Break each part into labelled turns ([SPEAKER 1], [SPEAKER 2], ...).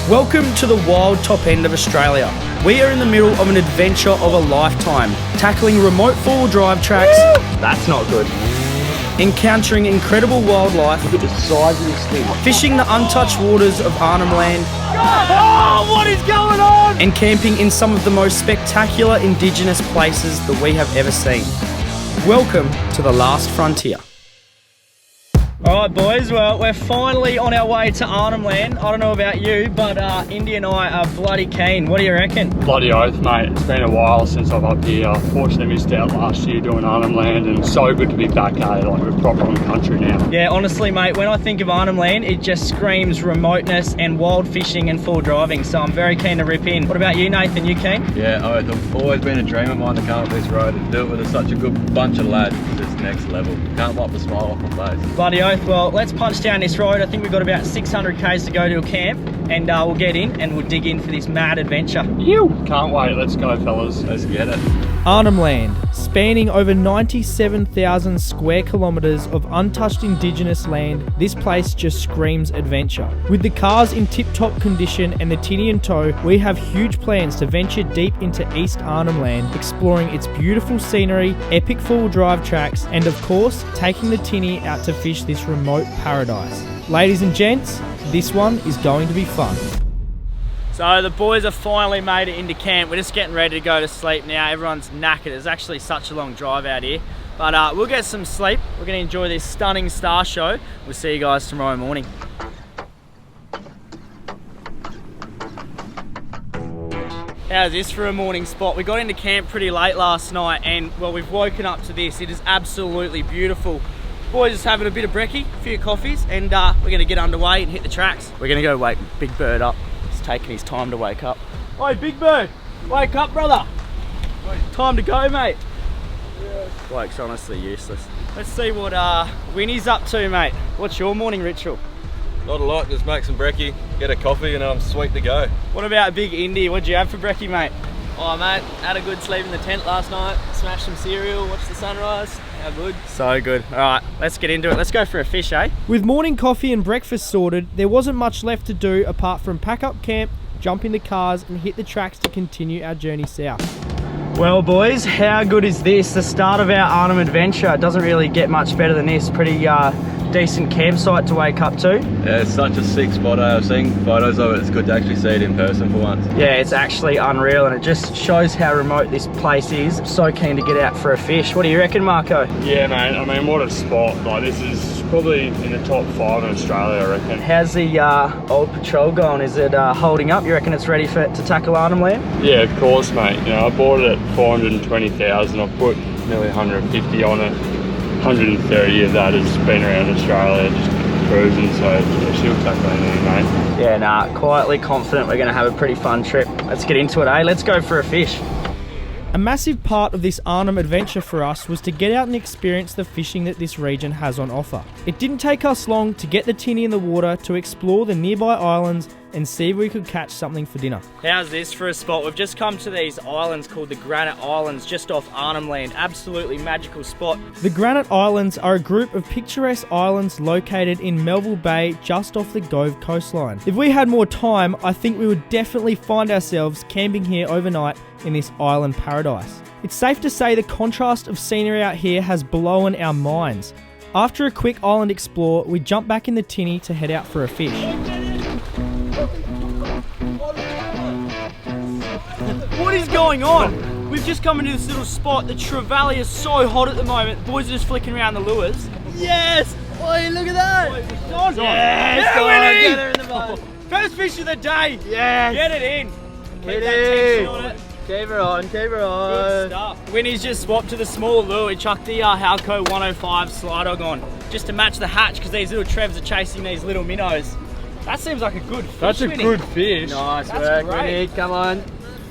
[SPEAKER 1] Welcome to the wild top end of Australia. We are in the middle of an adventure of a lifetime, tackling remote four-wheel drive tracks. That's not good. Encountering incredible wildlife.
[SPEAKER 2] Look at the size of this thing.
[SPEAKER 1] Fishing the untouched waters of Arnhem Land.
[SPEAKER 2] Oh, what is going on?
[SPEAKER 1] And camping in some of the most spectacular indigenous places that we have ever seen. Welcome to the last frontier. Alright boys, well we're finally on our way to Arnhem Land. I don't know about you, but Indy and I are bloody keen. What do you reckon?
[SPEAKER 3] Bloody oath, mate. It's been a while since I'm up here. I fortunately missed out last year doing Arnhem Land, and so good to be back at it. Like, we're proper on country now.
[SPEAKER 1] Yeah, honestly mate, when I think of Arnhem Land, it just screams remoteness and wild fishing and full driving, so I'm very keen to rip in. What about you, Nathan? You keen?
[SPEAKER 4] Yeah, it's always been a dream of mine to come up this road and do it with such a good bunch of lads. It's just next level. Can't wipe the smile off my face.
[SPEAKER 1] Bloody oath. Well, let's punch down this road. I think we've got about 600 k's to go to a camp, and we'll get in and we'll dig in for this mad adventure.
[SPEAKER 3] You can't wait. Let's go, fellas.
[SPEAKER 4] Let's get it.
[SPEAKER 5] Arnhem Land, spanning over 97,000 square kilometres of untouched indigenous land, this place just screams adventure. With the cars in tip-top condition and the tinny in tow, we have huge plans to venture deep into East Arnhem Land, exploring its beautiful scenery, epic four-wheel drive tracks, and of course, taking the tinny out to fish this remote paradise. Ladies and gents, this one is going to be fun.
[SPEAKER 1] So the boys have finally made it into camp. We're just getting ready to go to sleep now. Everyone's knackered. It's actually such a long drive out here. But we'll get some sleep. We're going to enjoy this stunning star show. We'll see you guys tomorrow morning. How's this for a morning spot? We got into camp pretty late last night, and well, we've woken up to this. It is absolutely beautiful. Boys just having a bit of brekkie, a few coffees, and we're going to get underway and hit the tracks. We're going to go wake Big Bird up. Taking his time to wake up. Oi, Big Bird, wake up, brother. Time to go, mate. Yeah. Bloke's honestly useless. Let's see what Winnie's up to, mate. What's your morning ritual?
[SPEAKER 4] Not a lot, just make some brekkie, get a coffee, and I'm sweet to go.
[SPEAKER 1] What about Big Indy? What'd you have for brekkie, mate?
[SPEAKER 6] Oh mate, had a good sleep in the tent last night, smashed some cereal, watched the sunrise. How good?
[SPEAKER 1] So good. All right, let's get into it. Let's go for a fish, eh?
[SPEAKER 5] With morning coffee and breakfast sorted, there wasn't much left to do apart from pack up camp, jump in the cars and hit the tracks to continue our journey south.
[SPEAKER 1] Well boys, how good is this? The start of our Arnhem adventure. It doesn't really get much better than this. Pretty decent campsite to wake up to.
[SPEAKER 4] Yeah, it's such a sick spot. I've seen photos of it. It's good to actually see it in person for once.
[SPEAKER 1] Yeah, it's actually unreal, and it just shows how remote this place is. I'm so keen to get out for a fish. What do you reckon, Marco?
[SPEAKER 3] Yeah, mate. I mean, what a spot. Like, this is probably in the top 5 in Australia, I reckon.
[SPEAKER 1] How's the old patrol going? Is it holding up? You reckon it's ready to tackle Arnhem Land?
[SPEAKER 3] Yeah, of course, mate. You know, I bought it at 420,000. I put nearly 150 on it. 130 of that has been around Australia just cruising, so yeah, she'll tackle anything, mate.
[SPEAKER 1] Yeah, nah, quietly confident we're going to have a pretty fun trip. Let's get into it, eh? Let's go for a fish.
[SPEAKER 5] A massive part of this Arnhem adventure for us was to get out and experience the fishing that this region has on offer. It didn't take us long to get the tinny in the water, to explore the nearby islands and see if we could catch something for dinner.
[SPEAKER 1] How's this for a spot? We've just come to these islands called the Granite Islands, just off Arnhem Land. Absolutely magical spot.
[SPEAKER 5] The Granite Islands are a group of picturesque islands located in Melville Bay, just off the Gove coastline. If we had more time, I think we would definitely find ourselves camping here overnight in this island paradise. It's safe to say the contrast of scenery out here has blown our minds. After a quick island explore, we jump back in the tinny to head out for a fish.
[SPEAKER 1] What is going on? We've just come into this little spot. The trevally is so hot at the moment. The boys are just flicking around the lures. Yes!
[SPEAKER 6] Oi, look at that!
[SPEAKER 1] Yes!
[SPEAKER 6] Yeah,
[SPEAKER 1] Winnie!
[SPEAKER 6] get her in the boat.
[SPEAKER 1] First fish of the day!
[SPEAKER 6] Yes!
[SPEAKER 1] Get it in! Keep
[SPEAKER 6] Winnie!
[SPEAKER 1] that tension on it.
[SPEAKER 6] Keep her on, keep her on.
[SPEAKER 1] Good stuff. Winnie's just swapped to the smaller lure. He chucked the Halco 105 slide dog on just to match the hatch, because these little trevs are chasing these little minnows. That seems like a good fish.
[SPEAKER 3] That's a
[SPEAKER 1] Winnie.
[SPEAKER 3] good fish.
[SPEAKER 6] Nice
[SPEAKER 1] That's
[SPEAKER 6] work,
[SPEAKER 1] great.
[SPEAKER 6] Winnie, come on.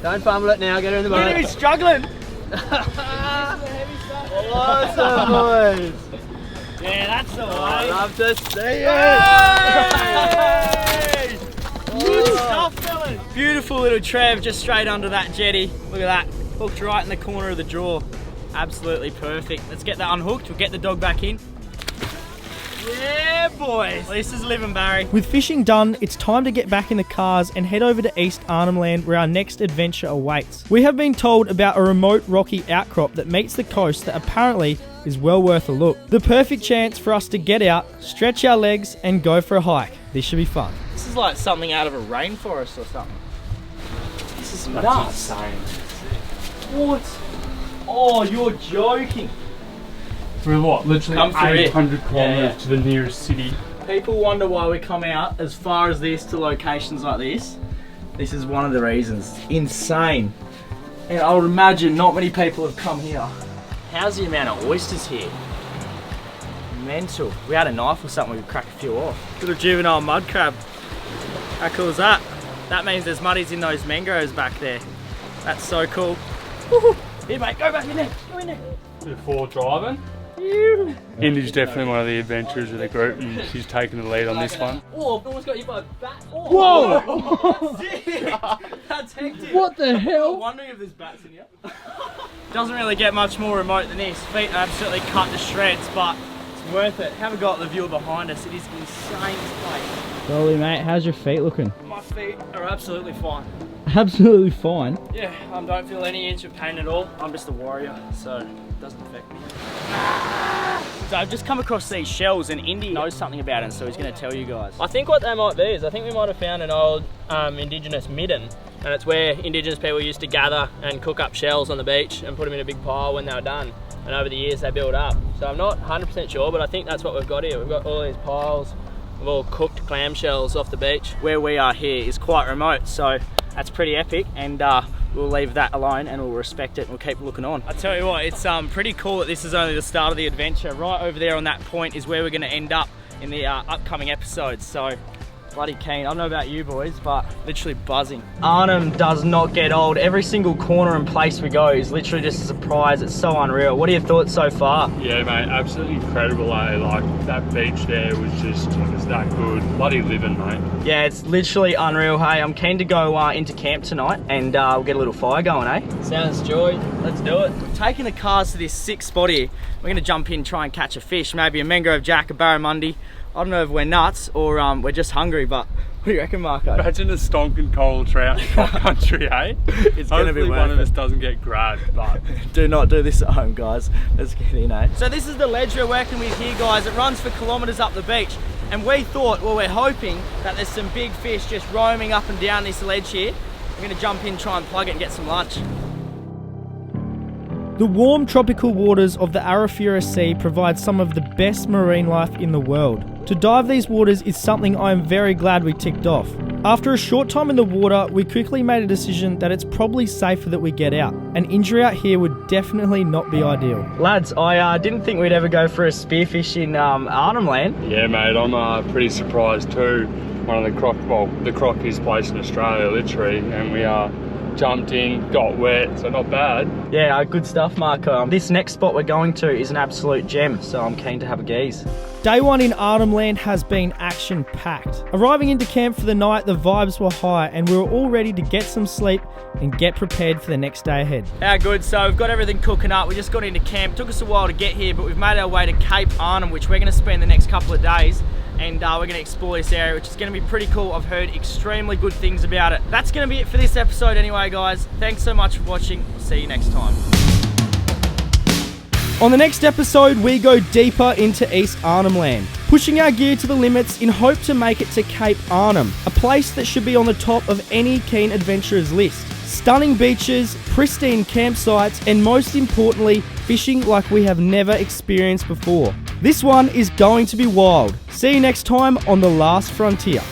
[SPEAKER 6] Don't fumble it now, get her in the boat.
[SPEAKER 1] Winnie's struggling.
[SPEAKER 6] Awesome, boys.
[SPEAKER 1] Yeah, that's the way.
[SPEAKER 6] I love to see it.
[SPEAKER 1] Hey! Good stuff, fellas. Beautiful little trev just straight under that jetty. Look at that. Hooked right in the corner of the jaw. Absolutely perfect. Let's get that unhooked. We'll get the dog back in. Yeah, boys. This is living, Barry.
[SPEAKER 5] With fishing done, it's time to get back in the cars and head over to East Arnhem Land where our next adventure awaits. We have been told about a remote rocky outcrop that meets the coast that apparently is well worth a look. The perfect chance for us to get out, stretch our legs and go for a hike. This should be fun.
[SPEAKER 1] This is like something out of a rainforest or something. This is
[SPEAKER 3] That's
[SPEAKER 1] nuts.
[SPEAKER 3] insane.
[SPEAKER 1] What? Oh, you're joking.
[SPEAKER 3] We're what? Literally
[SPEAKER 1] Come through
[SPEAKER 3] 800
[SPEAKER 1] it.
[SPEAKER 3] kilometers
[SPEAKER 1] Yeah.
[SPEAKER 3] to the nearest city.
[SPEAKER 1] People wonder why we come out as far as this to locations like this. This is one of the reasons. Insane. And I would imagine not many people have come here. How's the amount of oysters here? Mental. If we had a knife or something, we could crack a few off. Little juvenile mud crab. How cool is that? That means there's muddies in those mangroves back there. That's so cool. Woohoo. Here mate, go back in there. Go in there.
[SPEAKER 3] Before driving. Indy's definitely one of the adventurers of the group and she's taking the lead on this one.
[SPEAKER 6] Oh, I've almost got you by a bat. Oh.
[SPEAKER 1] Whoa! That's sick. That's hectic.
[SPEAKER 5] What the
[SPEAKER 1] I'm
[SPEAKER 5] hell?
[SPEAKER 1] wondering if there's bats in here. Doesn't really get much more remote than this. Feet are absolutely cut to shreds, but it's worth it. Haven't got the view behind us. It is insane, this place.
[SPEAKER 5] Golly mate, how's your feet looking?
[SPEAKER 1] My feet are absolutely fine.
[SPEAKER 5] Absolutely fine.
[SPEAKER 1] Yeah, don't feel any inch of pain at all. I'm just a warrior, so it doesn't affect me. So I've just come across these shells and Indy knows something about it, so he's going to tell you guys.
[SPEAKER 6] I think what they might be is I think we might have found an old indigenous midden, and it's where indigenous people used to gather and cook up shells on the beach and put them in a big pile when they were done. And over the years they build up. So I'm not 100% sure, but I think that's what we've got here. We've got all these piles of all cooked clam shells off the beach.
[SPEAKER 1] Where we are here is quite remote, so that's pretty epic, and we'll leave that alone and we'll respect it and we'll keep looking on. I tell you what, it's pretty cool that this is only the start of the adventure. Right over there on that point is where we're going to end up in the upcoming episodes, so bloody keen. I don't know about you boys, but literally buzzing. Arnhem does not get old. Every single corner and place we go is literally just a surprise. It's so unreal. What are your thoughts so far?
[SPEAKER 3] Yeah mate, absolutely incredible like that beach there was just, it was that good. Bloody living mate.
[SPEAKER 1] Yeah, it's literally unreal. Hey, I'm keen to go into camp tonight and we'll get a little fire going, eh?
[SPEAKER 6] Sounds joy. Let's do it.
[SPEAKER 1] We're taking the cars to this sick spot here. We're going to jump in and try and catch a fish, maybe a mangrove jack, a barramundi. I don't know if we're nuts or we're just hungry, but what do you reckon, Marco?
[SPEAKER 3] Imagine a stonking coral trout in the country, eh?
[SPEAKER 1] It's going to be
[SPEAKER 3] Hopefully
[SPEAKER 1] worth
[SPEAKER 3] one of
[SPEAKER 1] it.
[SPEAKER 3] us doesn't get grabbed, but
[SPEAKER 1] Do not do this at home, guys. Let's get in, eh? So this is the ledge we're working with here, guys. It runs for kilometres up the beach. And we thought, well, we're hoping that there's some big fish just roaming up and down this ledge here. We're going to jump in, try and plug it and get some lunch.
[SPEAKER 5] The warm tropical waters of the Arafura Sea provide some of the best marine life in the world. To dive these waters is something I am very glad we ticked off. After a short time in the water, we quickly made a decision that it's probably safer that we get out. An injury out here would definitely not be ideal.
[SPEAKER 1] Lads, I didn't think we'd ever go for a spearfish in Arnhem Land.
[SPEAKER 3] yeah mate, I'm pretty surprised too. One of the CROC, well, the CROC is placed in Australia literally, and we jumped in, got wet, so not bad.
[SPEAKER 1] Yeah, good stuff, Marco. This next spot we're going to is an absolute gem, so I'm keen to have a gaze.
[SPEAKER 5] Day one in Arnhem Land has been action-packed. Arriving into camp for the night, the vibes were high and we were all ready to get some sleep and get prepared for the next day ahead.
[SPEAKER 1] How good, so we've got everything cooking up. We just got into camp. Took us a while to get here, but we've made our way to Cape Arnhem, which we're going to spend the next couple of days. And we're going to explore this area, which is going to be pretty cool. I've heard extremely good things about it. That's going to be it for this episode anyway, guys. Thanks so much for watching. We'll see you next time.
[SPEAKER 5] On the next episode, we go deeper into East Arnhem Land, pushing our gear to the limits in hope to make it to Cape Arnhem, a place that should be on the top of any keen adventurer's list. Stunning beaches, pristine campsites, and most importantly, fishing like we have never experienced before. This one is going to be wild. See you next time on The Last Frontier.